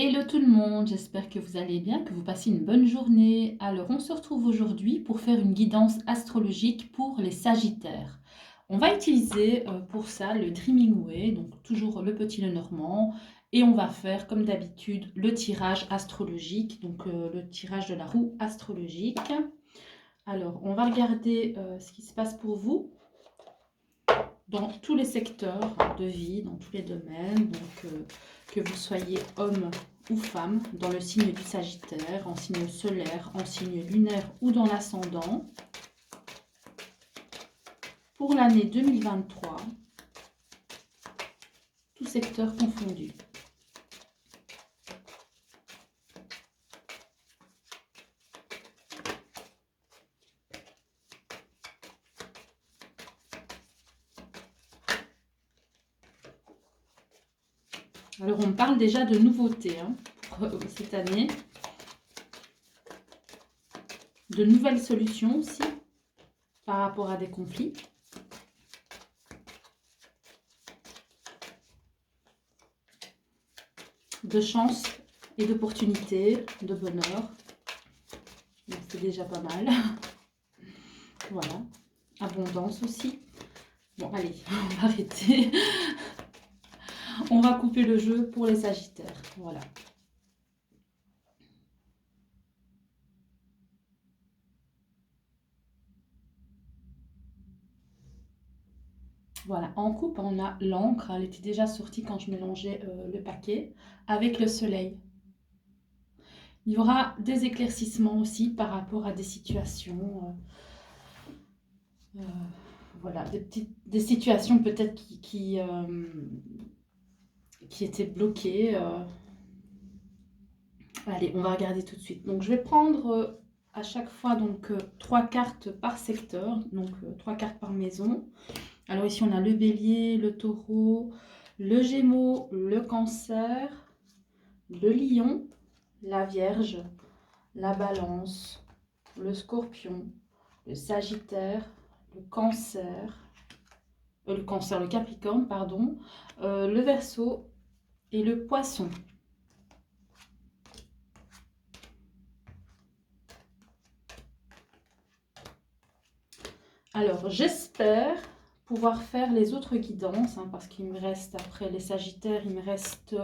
Hello tout le monde, j'espère que vous allez bien, que vous passez une bonne journée. Alors, on se retrouve aujourd'hui pour faire une guidance astrologique pour les Sagittaires. On va utiliser pour ça le Dreaming Way, donc toujours le petit Lenormand, et on va faire comme d'habitude le tirage astrologique, donc le tirage de la roue astrologique. Alors, on va regarder ce qui se passe pour vous dans tous les secteurs de vie, dans tous les domaines, donc que vous soyez homme ou femme, dans le signe du Sagittaire, en signe solaire, en signe lunaire ou dans l'ascendant, pour l'année 2023, tous secteurs confondus. Alors on parle déjà de nouveautés pour cette année, de nouvelles solutions aussi par rapport à des conflits. De chance et d'opportunités, de bonheur. C'est déjà pas mal. Voilà. Abondance aussi. Bon, allez, on va arrêter. On va couper le jeu pour les Sagittaires. Voilà. Voilà, en coupe, on a l'encre. Elle était déjà sortie quand je mélangeais le paquet avec le soleil. Il y aura des éclaircissements aussi par rapport à des situations. Voilà, des situations peut-être qui étaient bloquées. Allez, on va regarder tout de suite. Donc, je vais prendre à chaque fois donc 3 cartes par secteur, donc 3 cartes par maison. Alors ici, on a le bélier, le taureau, le gémeaux, le cancer, le lion, la vierge, la balance, le scorpion, le sagittaire, le le capricorne, pardon, le verseau et le poisson. Alors, j'espère pouvoir faire les autres guidances, parce qu'il me reste, après les Sagittaires, il me reste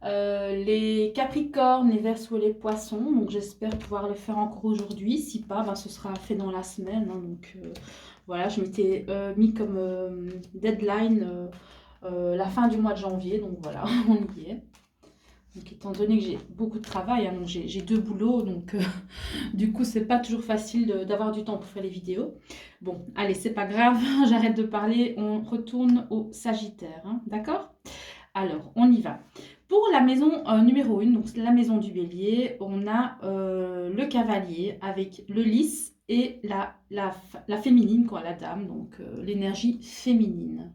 les Capricornes, les Verseaux et les Poissons. Donc, j'espère pouvoir les faire encore aujourd'hui. Si pas, ce sera fait dans la semaine. Donc, voilà, je m'étais mis comme deadline la fin du mois de janvier. Donc, voilà, on y est. Donc, étant donné que j'ai beaucoup de travail, donc j'ai 2 boulots, donc du coup, c'est pas toujours facile d'avoir du temps pour faire les vidéos. Bon, allez, c'est pas grave, j'arrête de parler, on retourne au Sagittaire, d'accord? Alors, on y va. Pour la maison numéro 1, donc la maison du Bélier, on a le cavalier avec le lys et la féminine, quoi, la dame, donc l'énergie féminine.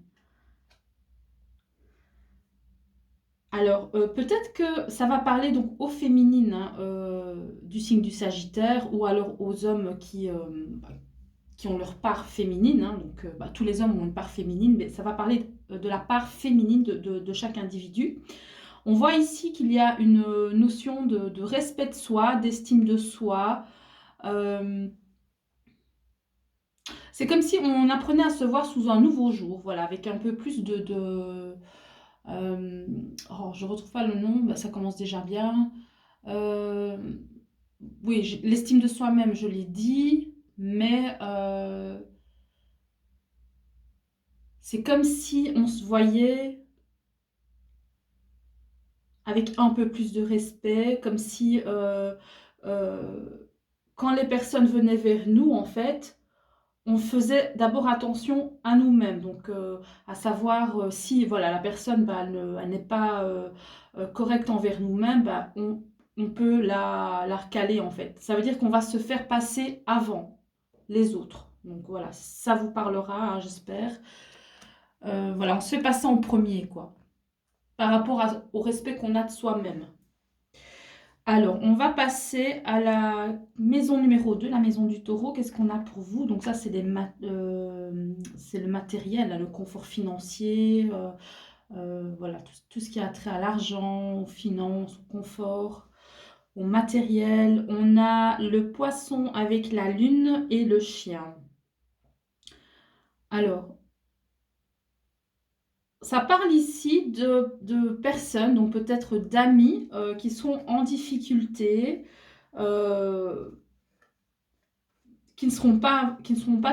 Alors, peut-être que ça va parler donc aux féminines du signe du Sagittaire ou alors aux hommes qui ont leur part féminine. Donc, tous les hommes ont une part féminine, mais ça va parler de la part féminine de chaque individu. On voit ici qu'il y a une notion de respect de soi, d'estime de soi. C'est comme si on apprenait à se voir sous un nouveau jour, voilà, avec un peu plus oh, je retrouve pas le nom, ça commence déjà bien. Euh, oui, l'estime de soi-même, je l'ai dit, mais c'est comme si on se voyait avec un peu plus de respect, comme si quand les personnes venaient vers nous, en fait, on faisait d'abord attention à nous-mêmes, donc à savoir si voilà, la personne elle n'est pas correcte envers nous-mêmes, on peut la recaler en fait. Ça veut dire qu'on va se faire passer avant les autres. Donc voilà, ça vous parlera, j'espère. Voilà, on se fait passer en premier, quoi, par rapport au respect qu'on a de soi-même. Alors, on va passer à la maison numéro 2, la maison du taureau. Qu'est-ce qu'on a pour vous? Donc ça, c'est le matériel, le confort financier, Voilà, tout ce qui a trait à l'argent, aux finances, au confort, au matériel. On a le poisson avec la lune et le chien. Alors, ça parle ici de personnes, donc peut-être d'amis, qui sont en difficulté, euh, qui ne seront pas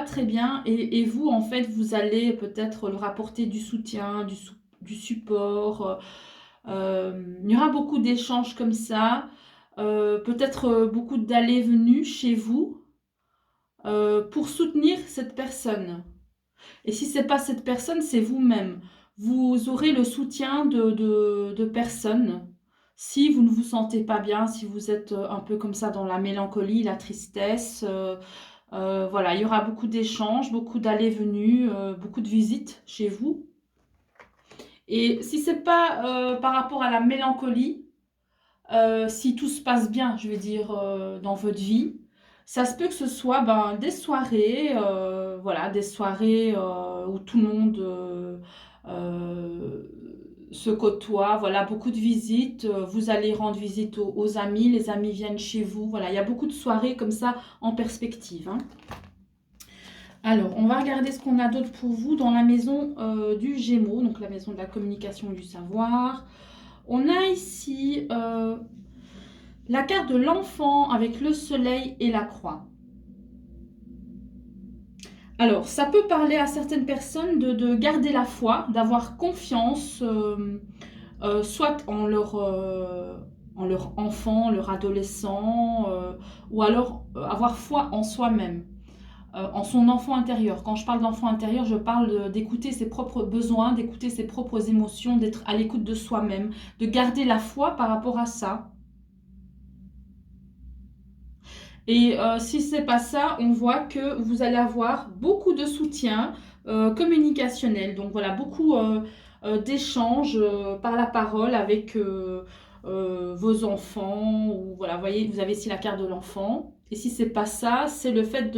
très bien. Et vous, en fait, vous allez peut-être leur apporter du soutien, du support. Il y aura beaucoup d'échanges comme ça. Peut-être beaucoup d'allées-venues chez vous pour soutenir cette personne. Et si ce n'est pas cette personne, c'est vous-même. Vous aurez le soutien de personnes. Si vous ne vous sentez pas bien, si vous êtes un peu comme ça dans la mélancolie, la tristesse, voilà, il y aura beaucoup d'échanges, beaucoup d'allées-venues, beaucoup de visites chez vous. Et si c'est pas par rapport à la mélancolie, si tout se passe bien, je veux dire, dans votre vie, ça se peut que ce soit ben, des soirées, voilà, des soirées où tout le monde euh, se côtoie, voilà, beaucoup de visites, vous allez rendre visite aux amis, les amis viennent chez vous, voilà, il y a beaucoup de soirées comme ça en perspective, hein. Alors, on va regarder ce qu'on a d'autre pour vous dans la maison du Gémeaux, donc la maison de la communication et du savoir. On a ici la carte de l'enfant avec le soleil et la croix. Alors, ça peut parler à certaines personnes de garder la foi, d'avoir confiance, soit en leur enfant, leur adolescent, ou alors avoir foi en soi-même, en son enfant intérieur. Quand je parle d'enfant intérieur, je parle d'écouter ses propres besoins, d'écouter ses propres émotions, d'être à l'écoute de soi-même, de garder la foi par rapport à ça. Et si ce n'est pas ça, on voit que vous allez avoir beaucoup de soutien communicationnel. Donc voilà, beaucoup d'échanges par la parole avec vos enfants. Ou, voilà, vous voyez, vous avez ici la carte de l'enfant. Et si ce n'est pas ça, c'est le fait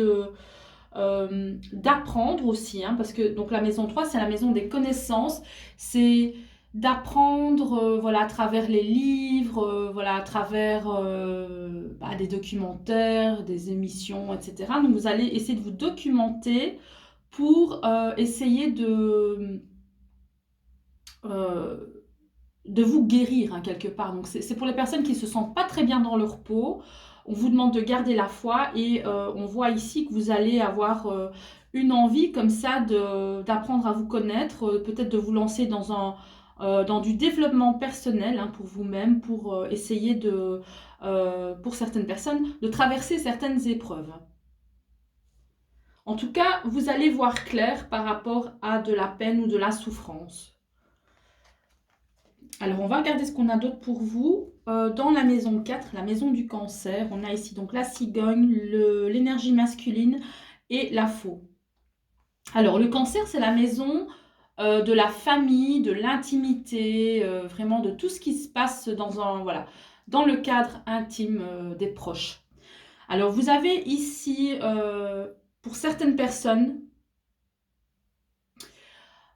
d'apprendre aussi, hein, parce que donc la maison 3 c'est la maison des connaissances, c'est d'apprendre voilà, à travers les livres, voilà, à travers des documentaires, des émissions, etc. Donc vous allez essayer de vous documenter pour essayer euh, de vous guérir, hein, quelque part. Donc c'est pour les personnes qui ne se sentent pas très bien dans leur peau. On vous demande de garder la foi et on voit ici que vous allez avoir une envie comme ça d'apprendre à vous connaître, peut-être de vous lancer dans du développement personnel, hein, pour vous-même, pour essayer pour certaines personnes, de traverser certaines épreuves. En tout cas, vous allez voir clair par rapport à de la peine ou de la souffrance. Alors, on va regarder ce qu'on a d'autre pour vous. Dans la maison 4, la maison du cancer, on a ici donc la cigogne, l'énergie masculine et la faux. Alors, le cancer, c'est la maison de la famille, de l'intimité, vraiment de tout ce qui se passe voilà, dans le cadre intime des proches. Alors, vous avez ici, pour certaines personnes,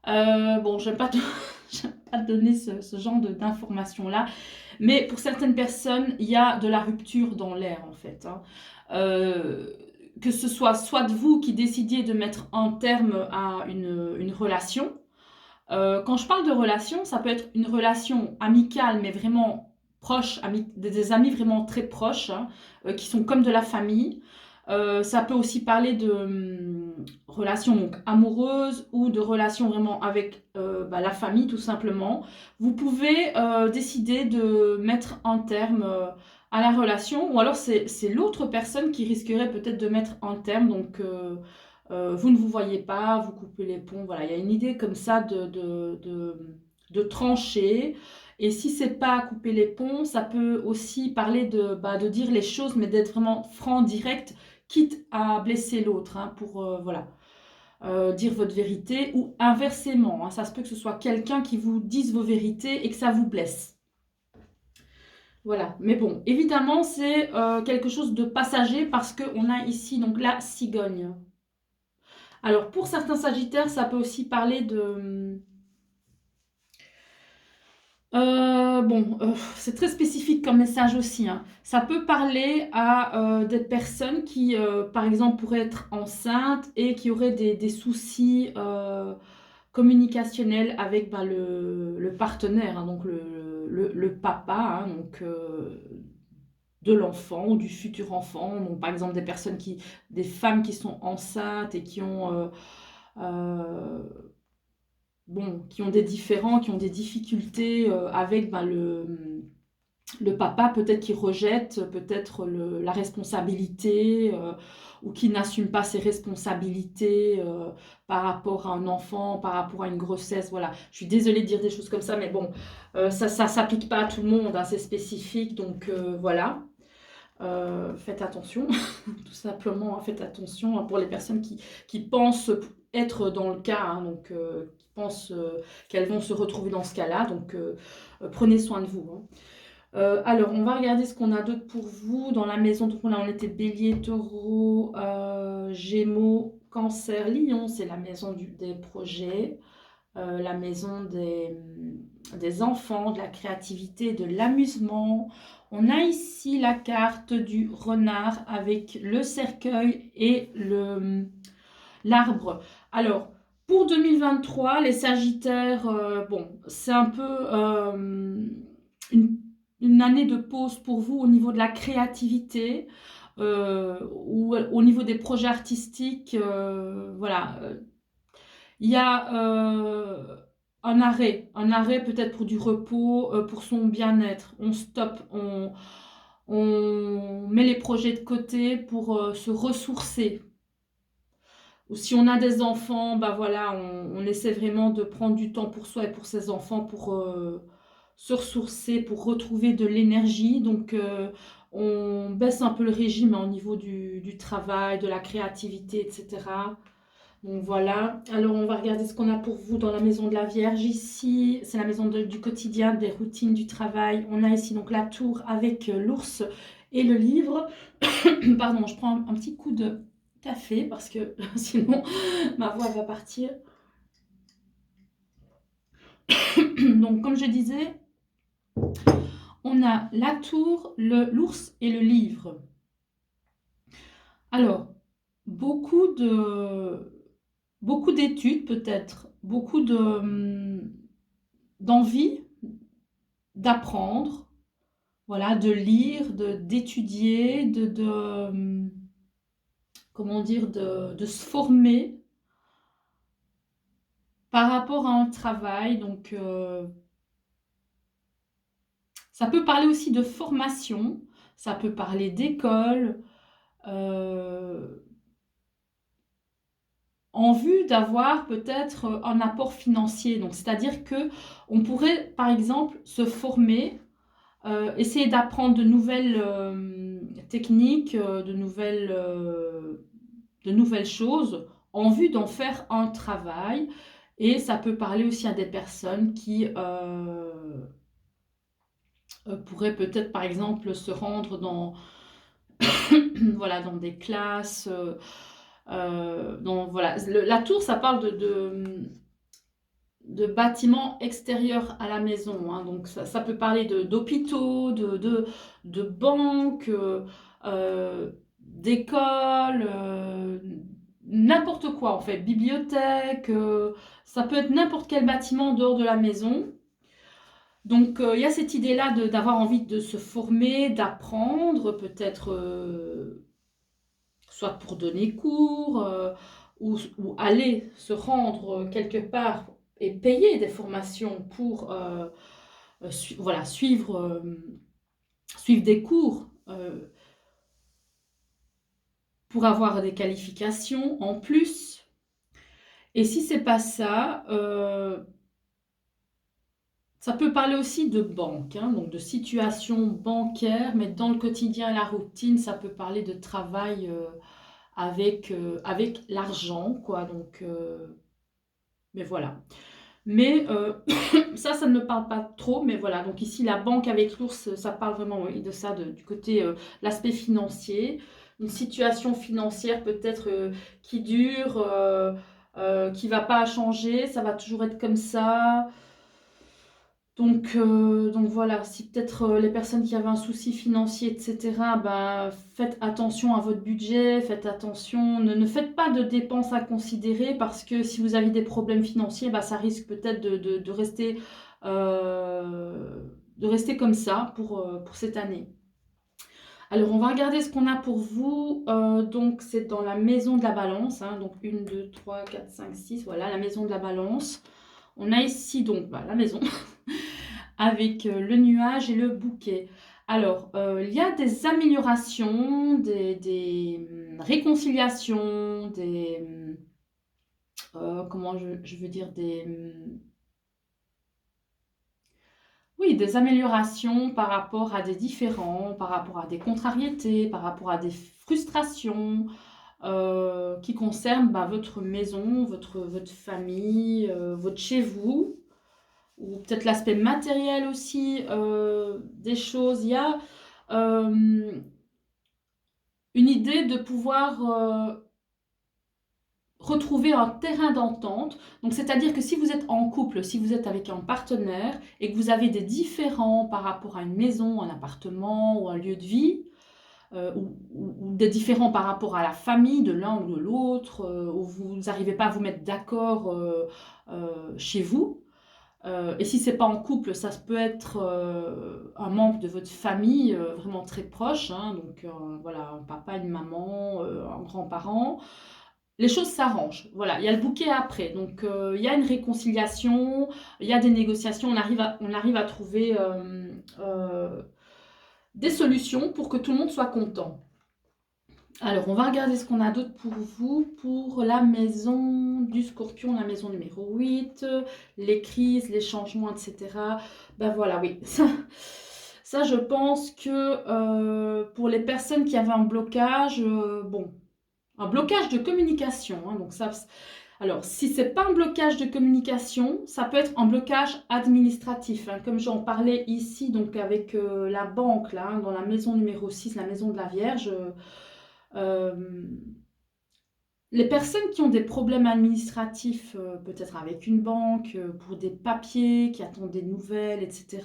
bon, je n'aime pas, j'aime pas donner ce genre d'informations-là, mais pour certaines personnes, il y a de la rupture dans l'air, en fait, hein. Que ce soit de vous qui décidiez de mettre un terme à une relation. Quand je parle de relation, ça peut être une relation amicale, mais vraiment proche, des amis vraiment très proches, hein, qui sont comme de la famille. Ça peut aussi parler de relations donc, amoureuses ou de relations vraiment avec la famille tout simplement. Vous pouvez décider de mettre un terme à la relation ou alors c'est l'autre personne qui risquerait peut-être de mettre un terme. Donc vous ne vous voyez pas, vous coupez les ponts. Voilà, il y a une idée comme ça de trancher. Et si c'est pas couper les ponts, ça peut aussi parler de dire les choses, mais d'être vraiment franc, direct, quitte à blesser l'autre, hein, pour voilà, dire votre vérité, ou inversement, hein, ça se peut que ce soit quelqu'un qui vous dise vos vérités et que ça vous blesse. Voilà, mais bon, évidemment, c'est quelque chose de passager parce qu'on a ici donc la cigogne. Alors, pour certains sagittaires, ça peut aussi parler Bon, c'est très spécifique comme message aussi, hein. Ça peut parler à des personnes qui, par exemple, pourraient être enceintes et qui auraient des soucis communicationnels avec bah, le partenaire, hein, donc le papa, hein, donc, de l'enfant ou du futur enfant. Donc, par exemple, des femmes qui sont enceintes et qui ont euh, bon, qui ont des différends, qui ont des difficultés avec ben, le papa, peut-être qui rejette peut-être la responsabilité ou qui n'assume pas ses responsabilités par rapport à un enfant, par rapport à une grossesse. Voilà, je suis désolée de dire des choses comme ça, mais bon, ça ne s'applique pas à tout le monde, hein, c'est spécifique, donc voilà. Faites attention, tout simplement, hein, faites attention hein, pour les personnes qui pensent être dans le cas, hein, donc qui pensent qu'elles vont se retrouver dans ce cas-là, donc prenez soin de vous. Hein. Alors, on va regarder ce qu'on a d'autre pour vous dans la maison. Donc, là, on était Bélier, Taureau, Gémeaux, Cancer, Lion, c'est la maison des projets, la maison des enfants, de la créativité, de l'amusement. On a ici la carte du renard avec le cercueil et l'arbre. Alors, pour 2023, les Sagittaires, bon, c'est un peu une, une année de pause pour vous au niveau de la créativité ou au niveau des projets artistiques. Voilà, il y a un arrêt peut-être pour du repos, pour son bien-être. On stoppe, on met les projets de côté pour se ressourcer. Ou si on a des enfants, bah voilà, on essaie vraiment de prendre du temps pour soi et pour ses enfants pour se ressourcer, pour retrouver de l'énergie. Donc on baisse un peu le régime hein, au niveau du travail, de la créativité, etc. Donc voilà, alors on va regarder ce qu'on a pour vous dans la maison de la Vierge ici. C'est la maison du quotidien, des routines, du travail. On a ici donc la tour avec l'ours et le livre. Pardon, je prends un petit coup de café parce que sinon ma voix va partir. Donc comme je disais, on a la tour, l'ours et le livre. Alors, beaucoup de beaucoup d'études peut-être, beaucoup d'envie d'apprendre, voilà, de lire, d'étudier, comment dire, de se former par rapport à un travail. Donc, ça peut parler aussi de formation, ça peut parler d'école, euh, en vue d'avoir peut-être un apport financier. Donc, c'est-à-dire que on pourrait, par exemple, se former, essayer d'apprendre de nouvelles techniques, de nouvelles choses en vue d'en faire un travail. Et ça peut parler aussi à des personnes qui pourraient peut-être, par exemple, se rendre voilà, dans des classes. Voilà. La tour, ça parle de bâtiments extérieurs à la maison. Hein. Donc ça peut parler d'hôpitaux, de banques, d'écoles, n'importe quoi en fait, bibliothèque, ça peut être n'importe quel bâtiment en dehors de la maison. Donc il y a cette idée-là d'avoir envie de se former, d'apprendre, peut-être soit pour donner cours ou aller se rendre quelque part et payer des formations pour voilà, suivre des cours pour avoir des qualifications en plus. Et si c'est pas ça, ça peut parler aussi de banque, hein, donc de situation bancaire, mais dans le quotidien et la routine, ça peut parler de travail avec l'argent, quoi. Donc, mais voilà. Mais ça ne me parle pas trop. Mais voilà, donc ici, la banque avec l'ours, ça parle vraiment oui, de ça, du côté, l'aspect financier. Une situation financière peut-être qui dure, qui ne va pas changer, ça va toujours être comme ça. Donc voilà, si peut-être les personnes qui avaient un souci financier, etc., bah, faites attention à votre budget, faites attention, ne faites pas de dépenses à considérer parce que si vous avez des problèmes financiers, bah, ça risque peut-être de rester comme ça pour cette année. Alors, on va regarder ce qu'on a pour vous. Donc, c'est dans la maison de la balance, hein, donc 1, 2, 3, 4, 5, 6, voilà, la maison de la balance. On a ici donc bah, la maison. Avec le nuage et le bouquet. Alors, il y a des améliorations, des réconciliations, comment je veux dire, oui, des améliorations par rapport à des différends, par rapport à des contrariétés, par rapport à des frustrations qui concernent bah, votre maison, votre famille, votre chez vous. Ou peut-être l'aspect matériel aussi des choses. Il y a une idée de pouvoir retrouver un terrain d'entente. Donc, c'est-à-dire que si vous êtes en couple, si vous êtes avec un partenaire et que vous avez des différends par rapport à une maison, un appartement ou un lieu de vie, ou des différends par rapport à la famille de l'un ou de l'autre, où vous n'arrivez pas à vous mettre d'accord chez vous, et si c'est pas en couple, ça peut être un membre de votre famille vraiment très proche, hein, donc voilà, un papa, une maman, un grand-parent. Les choses s'arrangent. Voilà, il y a le bouquet après. Donc il y a une réconciliation, il y a des négociations, on arrive à trouver des solutions pour que tout le monde soit content. Alors, on va regarder ce qu'on a d'autre pour vous, pour la maison du Scorpion, la maison numéro 8, les crises, les changements, etc. Ben voilà, oui. Ça je pense que pour les personnes qui avaient un blocage, bon, un blocage de communication, hein, donc ça, alors, si c'est pas un blocage de communication, ça peut être un blocage administratif, hein, comme j'en parlais ici, donc avec la banque, là, hein, dans la maison numéro 6, la maison de la Vierge. Euh, les personnes qui ont des problèmes administratifs, peut-être avec une banque, pour des papiers, qui attendent des nouvelles, etc.,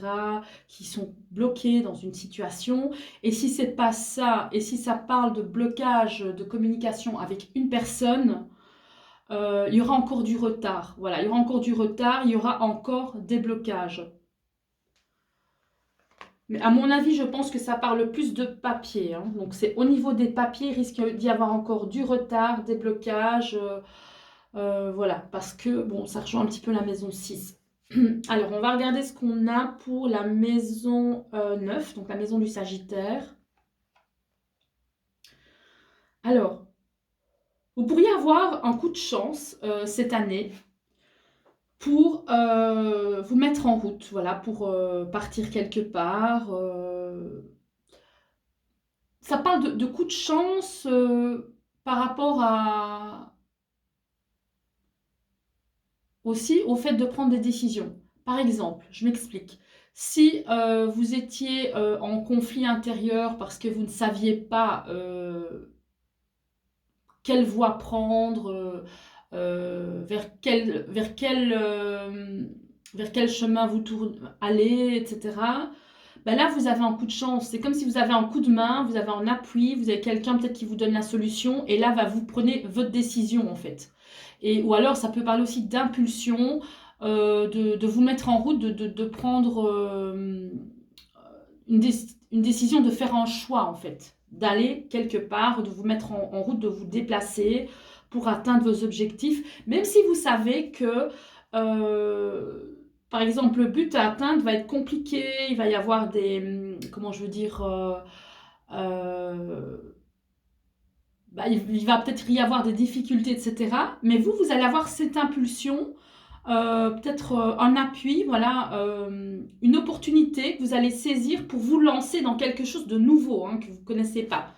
qui sont bloqués dans une situation, et si c'est pas ça, et si ça parle de blocage de communication avec une personne, il y aura encore du retard. Voilà, il y aura encore du retard, il y aura encore des blocages. Mais à mon avis, je pense que ça parle plus de papier, hein. Donc c'est au niveau des papiers, il risque d'y avoir encore du retard, des blocages. Voilà, parce que bon, ça rejoint un petit peu la maison 6. Alors, on va regarder ce qu'on a pour la maison 9, donc la maison du Sagittaire. Alors, vous pourriez avoir un coup de chance cette année pour vous mettre en route, voilà, pour partir quelque part. Ça parle de coup de chance par rapport aussi au fait de prendre des décisions. Par exemple, je m'explique. Si vous étiez en conflit intérieur parce que vous ne saviez pas quelle voie prendre, vers quel chemin vous aller, etc. Ben là, vous avez un coup de chance. C'est comme si vous avez un coup de main, vous avez un appui, vous avez quelqu'un peut-être qui vous donne la solution, et là, vous prenez votre décision en fait. Ou alors, ça peut parler aussi d'impulsion, de vous mettre en route, de prendre une décision, de faire un choix en fait, d'aller quelque part, de vous mettre en route, de vous déplacer pour atteindre vos objectifs, même si vous savez que, par exemple, le but à atteindre va être compliqué, il va y avoir comment je veux dire, bah, il va peut-être y avoir des difficultés, etc. Mais vous allez avoir cette impulsion, peut-être un appui, voilà, une opportunité que vous allez saisir pour vous lancer dans quelque chose de nouveau, hein, que vous ne connaissez pas.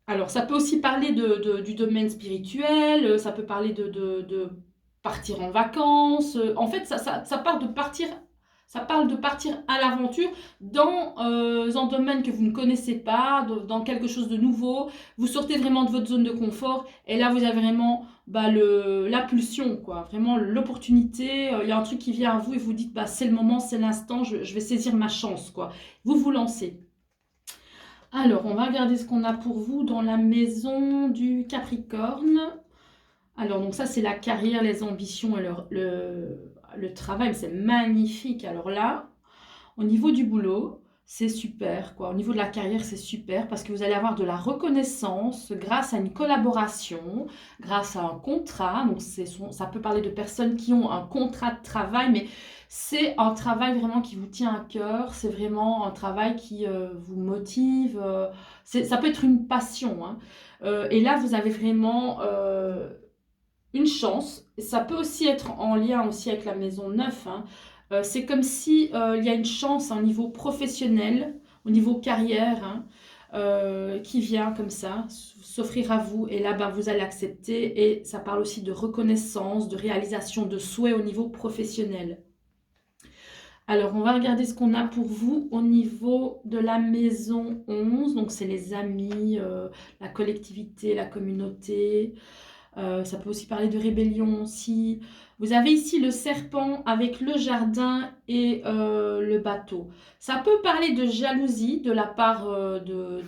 Alors, ça peut aussi parler du domaine spirituel, ça peut parler de partir en vacances. En fait, ça parle de partir Ça parle de partir à l'aventure dans un domaine que vous ne connaissez pas, dans quelque chose de nouveau. Vous sortez vraiment de votre zone de confort et là, vous avez vraiment bah, la pulsion, quoi. Vraiment l'opportunité. Il y a un truc qui vient à vous et vous dites, bah, c'est le moment, c'est l'instant, je vais saisir ma chance, quoi. Vous vous lancez. Alors, on va regarder ce qu'on a pour vous dans la maison du Capricorne. Alors, donc ça, c'est la carrière, les ambitions et le travail. C'est magnifique. Alors là, au niveau du boulot, c'est super, quoi. Au niveau de la carrière, c'est super parce que vous allez avoir de la reconnaissance grâce à une collaboration, grâce à un contrat. Donc, ça peut parler de personnes qui ont un contrat de travail, mais c'est un travail vraiment qui vous tient à cœur. C'est vraiment un travail qui vous motive. Ça peut être une passion, hein. Et là, vous avez vraiment une chance. Ça peut aussi être en lien aussi avec la maison 9, hein. C'est comme si il y a une chance au niveau professionnel, au niveau carrière, hein, qui vient comme ça, s'offrir à vous. Et là, ben, vous allez accepter. Et ça parle aussi de reconnaissance, de réalisation de souhaits au niveau professionnel. Alors, on va regarder ce qu'on a pour vous au niveau de la maison 11. Donc, c'est les amis, la collectivité, la communauté. Ça peut aussi parler de rébellion aussi. Vous avez ici le serpent avec le jardin et le bateau. Ça peut parler de jalousie de la part de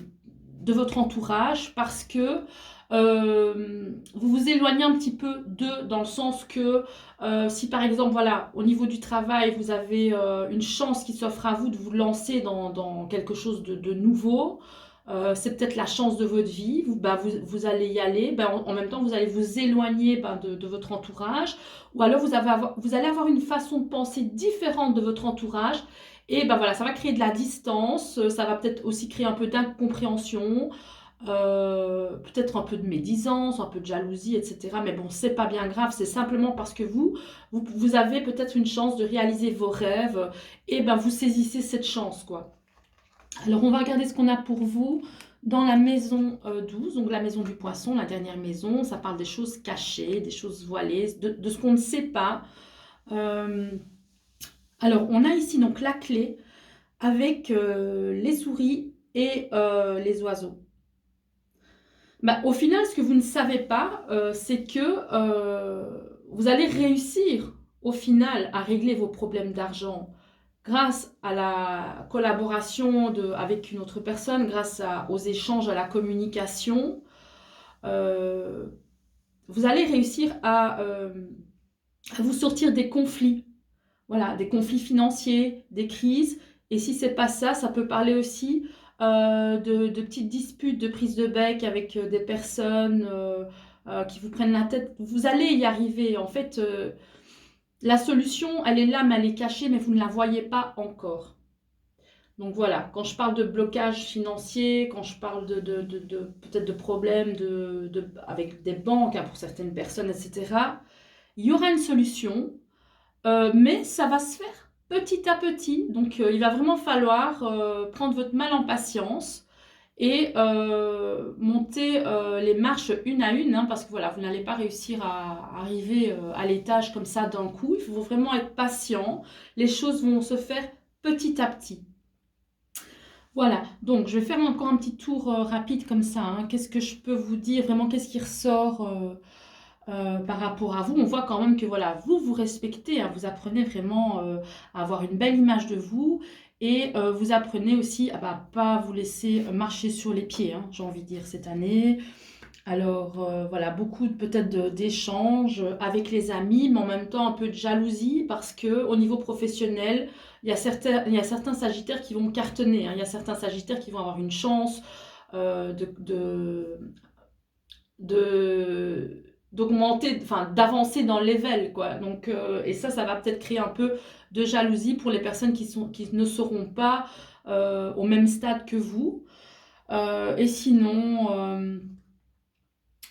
votre entourage parce que vous vous éloignez un petit peu d'eux dans le sens que si par exemple, voilà, au niveau du travail, vous avez une chance qui s'offre à vous de vous lancer dans quelque chose de nouveau, c'est peut-être la chance de votre vie, vous allez y aller, en même temps vous allez vous éloigner de votre entourage, ou alors vous allez avoir une façon de penser différente de votre entourage, et voilà, ça va créer de la distance, ça va peut-être aussi créer un peu d'incompréhension, peut-être un peu de médisance, un peu de jalousie, etc. Mais bon, c'est pas bien grave, c'est simplement parce que vous avez peut-être une chance de réaliser vos rêves, et vous saisissez cette chance, quoi. Alors, on va regarder ce qu'on a pour vous dans la maison 12, donc la maison du poisson, la dernière maison. Ça parle des choses cachées, des choses voilées, de ce qu'on ne sait pas. Euh, alors, on a ici donc la clé avec les souris et les oiseaux. Au final, ce que vous ne savez pas, c'est que vous allez réussir au final à régler vos problèmes d'argent grâce à la collaboration avec une autre personne, grâce aux échanges, à la communication. euh, Vous allez réussir à vous sortir des conflits. Voilà, des conflits financiers, des crises. Et si c'est pas ça, ça peut parler aussi de petites disputes, de prise de bec avec des personnes qui vous prennent la tête. Vous allez y arriver. En fait, la solution, elle est là, mais elle est cachée, mais vous ne la voyez pas encore. Donc voilà, quand je parle de blocage financier, quand je parle peut-être de problèmes avec des banques, hein, pour certaines personnes, etc., il y aura une solution. Mais ça va se faire petit à petit. Donc, il va vraiment falloir prendre votre mal en patience et monter les marches une à une, hein, parce que voilà, vous n'allez pas réussir à arriver à l'étage comme ça d'un coup. Il faut vraiment être patient. Les choses vont se faire petit à petit. Voilà, donc je vais faire encore un petit tour rapide comme ça, hein. Qu'est-ce que je peux vous dire? Vraiment, qu'est-ce qui ressort par rapport à vous? On voit quand même que voilà, vous respectez, hein, vous apprenez vraiment à avoir une belle image de vous et vous apprenez aussi à pas vous laisser marcher sur les pieds, hein, j'ai envie de dire cette année. Alors voilà, beaucoup peut-être d'échanges avec les amis, mais en même temps un peu de jalousie parce que au niveau professionnel, il y a certains sagittaires qui vont cartonner, hein. Il y a certains sagittaires qui vont avoir une chance euh, de, de, de- d'augmenter, enfin d'avancer dans le level, quoi. Donc, et ça va peut-être créer un peu de jalousie pour les personnes qui ne seront pas au même stade que vous. Et sinon,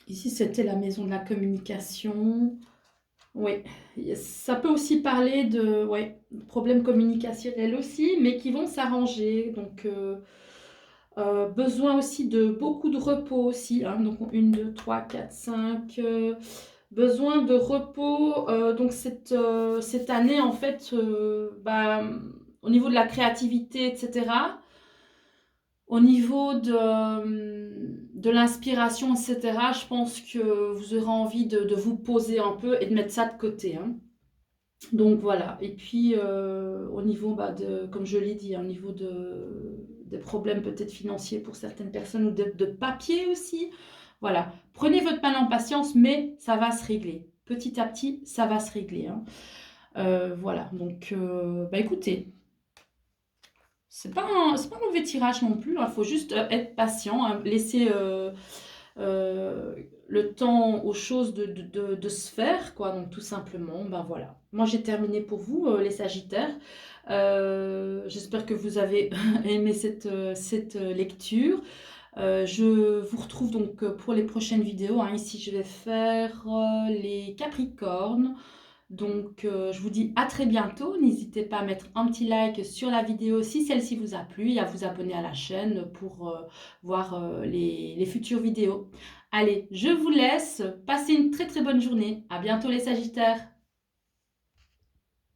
ici c'était la maison de la communication. Oui, ça peut aussi parler de ouais, problèmes communicationnels aussi, mais qui vont s'arranger. Donc, besoin aussi de beaucoup de repos aussi, hein. Donc, 1, 2, 3, 4, 5. besoin de repos. Donc cette année, en fait, au niveau de la créativité, etc., au niveau de l'inspiration, etc., je pense que vous aurez envie de vous poser un peu et de mettre ça de côté, hein. Donc voilà. Et puis au niveau comme je l'ai dit, hein, au niveau des problèmes peut-être financiers pour certaines personnes ou de papier aussi. Voilà. Prenez votre mal en patience, mais ça va se régler. Petit à petit, ça va se régler, hein. Voilà. Donc écoutez, c'est pas un mauvais tirage non plus, hein. Il faut juste être patient, hein, laisser euh, le temps aux choses de se faire, quoi. Donc tout simplement, ben voilà. Moi j'ai terminé pour vous, les Sagittaires. J'espère que vous avez aimé cette lecture. Je vous retrouve donc pour les prochaines vidéos, hein. Ici je vais faire les Capricornes. Donc, je vous dis à très bientôt. N'hésitez pas à mettre un petit like sur la vidéo si celle-ci vous a plu et à vous abonner à la chaîne pour voir les futures vidéos. Allez, je vous laisse. Passez une très très bonne journée. À bientôt les Sagittaires.